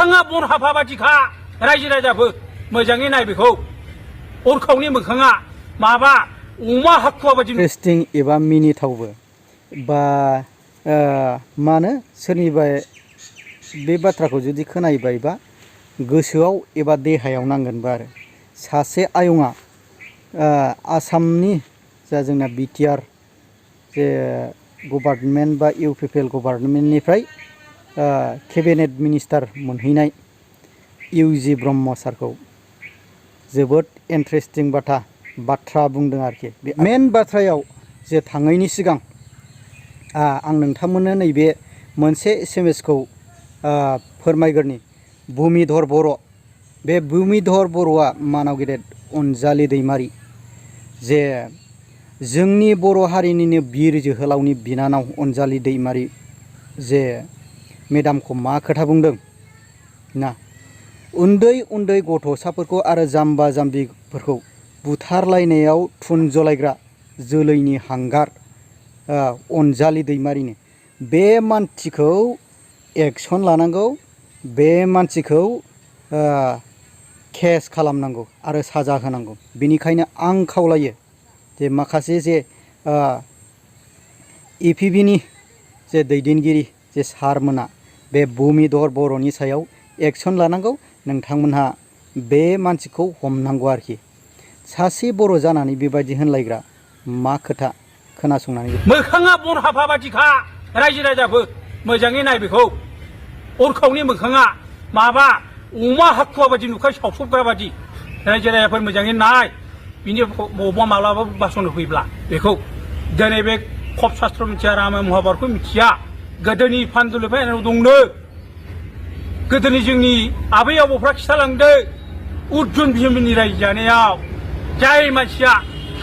मोखाङा बन हाफा बादिखा रायजो राजाफोर मोजाङै नाय बेखौ अरखावनि मोखाङा माबा अमा हाखुवा बादि इन्टारेस्टिं एबा मिनिथावबो बा मानो सोरनिबा बे बाथ्राखौ जुदि खोनाबायबा गोसोआव एबा देहायाव नांगोनबा आरो सासे आयंआ आसामनि जा जोंना बिटिआर जे गभार्नमेन्ट बा इउपिपिएल गभार्नमेन्टनिफ्राय केबिनेट मिनिस्टार मोनहैनाय इउजि ब्रह्म सारखौ जोबोद इन्टारेस्टिं बाथ्रा बुंदों आरोखि। बे मेन बाथ्रायाव जे थाङैनि सिगां आं नोंथांमोननो नैबे मोनसे एसएमएसखौ फोरमायग्रोनि। भुमिधर बर' बे भुमिधर बर'आ मानाव गेदेर अनजालि दैमारि जे जोंनि बर' हारिनिनो बिर जोहोलावनि बिनानाव अनजालि दैमारि जे मेदामखौ मा खोथा बुंदों ना, उन्दै उन्दै गथ'साफोरखौ आरो जाम्बा जाम्बिफोरखौ बुथारलायनायाव थुन जलायग्रा जोलैनि हांगार अनजालि दैमारिनो बे मानसिखौ एक्सन लानांगौ, बे मानसिखौ केस खालामनांगौ आरो साजा होनांगौ। बेनिखायनो आं खावलायो जे माखासे जे इपिबिनि जे दैदेनगिरि जे सारमोना बे भुमिधर बर'नि सायाव एक्सन लानांगौ। नोंथांमोनहा बे मानसिखौ हमनांगौ आरोखि। सासे बर' जानानै बेबायदि होनलायग्रा मा खोथा, खोनासंनानै मोखाङा बन हाफा बादिखा रायजो राजाफोर मोजाङै नाय बेखौ अरखावनि मोखाङा माबा अमा हाखुवा बादि नुखाय सावसबग्रा बादि रायजो राजाफोर मोजाङै नाय। बिनि बबावबा माब्लाबा बासन होफैब्ला बेखौ दिनै बे खब शास्त्र मिथिया रामायण महाभारतखौ मिथिया, गोदोनि फान्दुलिफाय दंनो, गोदोनि जोंनि आबै आबौफ्रा खिथालांदों अर्जुन भीमनि रायजो जानायाव जाय मानसिया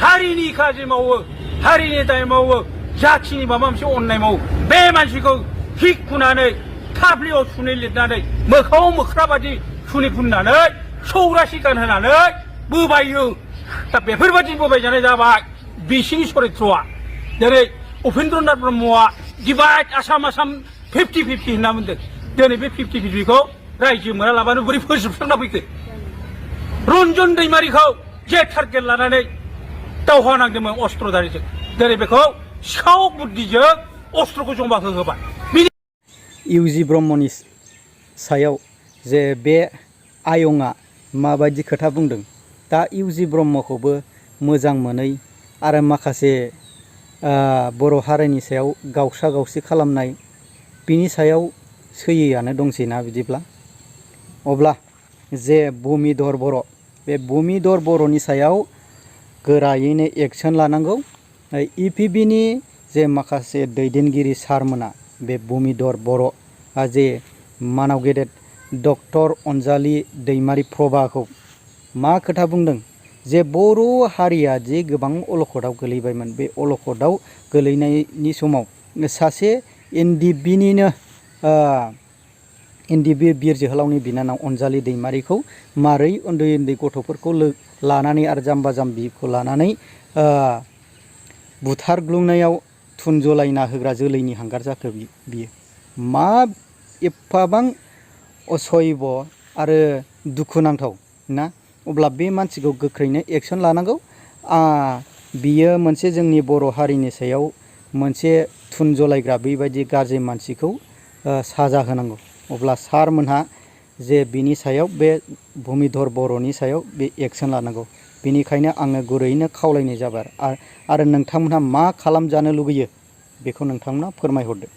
हारिनि खाजि मावो, हारिनि दाय मावो, जाथिनि माबा मोनसे अननाय मावो, बे मानसिखौ हिक फुनानै थाफ्लियाव सुनै लिरनानै मोखाङाव मोख्रा बादि सुनै फुननानै सौरासि गानहोनानै बोबायो। दा बेफोरबादि बोबायजानाय जाबाय बिसिनि सरित्रआ। जेरै उपेन्द्रनाथ ब्रह्मआ डिभाइड आसाम 50-50 होनना बुंदों। दिनै बे 50-50खौ रायजो मोनालाबानो बोरै फोजोबस्रांना फैखो? रन्जन दैमारिखौ जे टारगेट लानानै दावहा नांदोंमोन अस्त्रधारिजों, दिनै बेखौ सिखाव बुद्धिजों अस्त्रखौ जमा होहोबाय। इउजि ब्रह्मनि सायाव जे बे आयंआ माबायदि खोथा बुंदों, दा इउजि ब्रह्मखौबो मोजां मोनै आरो माखासे बर' हारिनि सायाव गावस्रा गावसि खालामनाय बिनि सायाव सैयैयानो दंसै ना बिदिब्ला? अब्ला जे भुमिधर बर', बे भुमिधर बर'नि सायाव गोरायैनो एक्सन लानांगौ। इपिबिनि जे माखासे दैदेनगिरि सारमोना बे भुमिधर बर' जे मानाव गेदेर डक्टर अनजालि दैमारि प्रभाखौ मा खोथा बुंदों जे बर' हारिया जे गोबां अलखदाव गोलैबायमोन, बे अलखदाव गोलैनायनि समाव सासे एनडिबिनिनो एनडिबि बिर जोहोलावनि बिनानाव अनजालि दैमारिखौ मारै उन्दै उन्दै गथ'फोरखौ लानानै आरो जाम्बा जाम्बिखौ लानानै बुथारग्लुंनायाव थुन जलायना होग्रा जोलैनि हांगार जाखो बियो? मा एफाबां असय्य आरो दुखुनांथाव ना? अब्ला बे मानसिखौ गोख्रैनो एक्सन लानांगौ। बियो मोनसे जोंनि बर' हारिनि सायाव मोनसे थुन जलायग्रा बेबायदि गाज्रि मानसिखौ साजा होनांगौ। अब्ला सारमोनहा जे बिनि सायाव बे भुमिधर बर'नि सायाव बे एक्सन लानांगौ। बेनिखायनो आङो गुरैयैनो खावलायनाय जाबाय आरो नोंथांमोनहा मा खालामजानो लुगैयो बेखौ नोंथांमोना फोरमायहरदो।